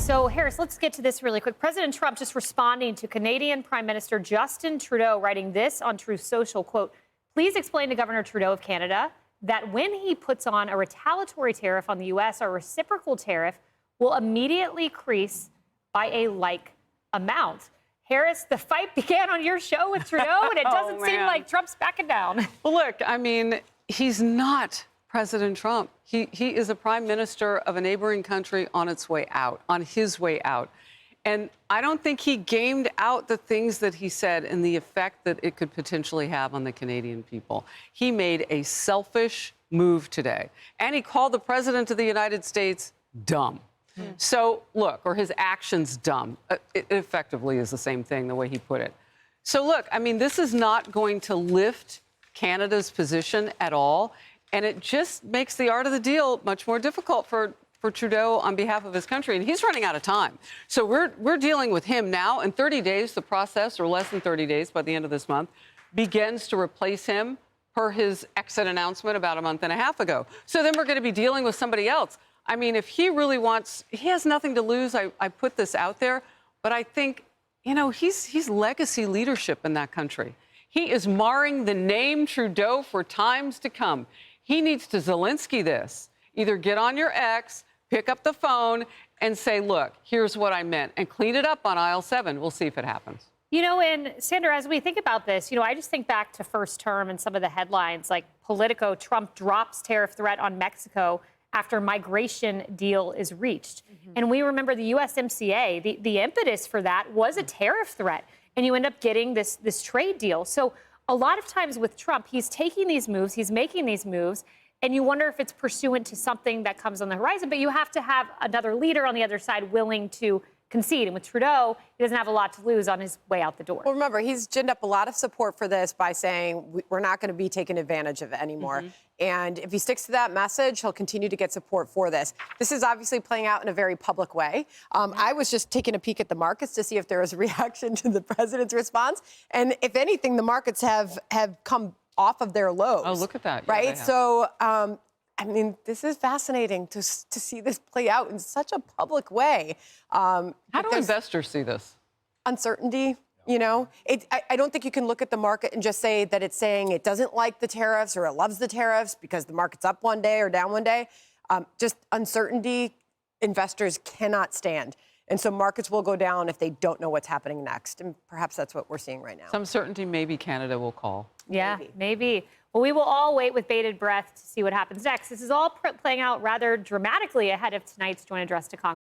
So, Harris, let's get to this really quick. President Trump just responding to Canadian Prime Minister Justin Trudeau, writing this on Truth Social, quote, "Please explain to Governor Trudeau of Canada that when he puts on a retaliatory tariff on the U.S., our reciprocal tariff will immediately increase by a like amount." Harris, the fight began on your show with Trudeau, and it doesn't seem like Trump's backing down. Well, look, I mean, he's not President Trump. He is a prime minister of a neighboring country on its way out, on his way out. And I don't think he gamed out the things that he said and the effect that it could potentially have on the Canadian people. He made a selfish move today, and he called the president of the United States dumb. So, look, or his actions dumb. It effectively is the same thing, the way he put it. So, look, I mean, this is not going to lift Canada's position at all, and it just makes the art of the deal much more difficult for Trudeau on behalf of his country, and he's running out of time. So we're dealing with him now. In 30 days, the process, or less than 30 days by the end of this month, begins to replace him per his exit announcement about a month and a half ago. So then we're going to be dealing with somebody else. I mean, if he really wants, he has nothing to lose. I put this out there, but I think, you know, he's legacy leadership in that country. He is marring the name Trudeau for times to come. He needs to Zelensky this. Either get on your X, pick up the phone, and say, look, here's what I meant, and clean it up on aisle 7. We'll see if it happens. You know, and Sandra, as we think about this, you know, I just think back to first term and some of the headlines like Politico, Trump drops tariff threat on Mexico after migration deal is reached. And we remember the USMCA, the impetus for that was a tariff threat. And you end up getting this trade deal. So a lot of times with Trump, he's taking these moves, he's making these moves, and you wonder if it's pursuant to something that comes on the horizon. But you have to have another leader on the other side willing to concede. And with Trudeau, he doesn't have a lot to lose on his way out the door. Well, remember, he's ginned up a lot of support for this by saying we're not going to be taken advantage of it anymore. And if he sticks to that message, he'll continue to get support for this. This is obviously playing out in a very public way. I was just taking a peek at the markets to see if there was a reaction to the president's response. And if anything, the markets have come off of their lows. Oh, look at that. Yeah, right? So, I mean, this is fascinating to see this play out in such a public way. How do investors see this? Uncertainty, you know? I don't think you can look at the market and just say that it's saying it doesn't like the tariffs or it loves the tariffs because the market's up one day or down one day. Just uncertainty, investors cannot stand. And so markets will go down if they don't know what's happening next. And perhaps that's what we're seeing right now. Some certainty maybe Canada will call. Yeah, maybe. Well, we will all wait with bated breath to see what happens next. This is all playing out rather dramatically ahead of tonight's joint address to Congress.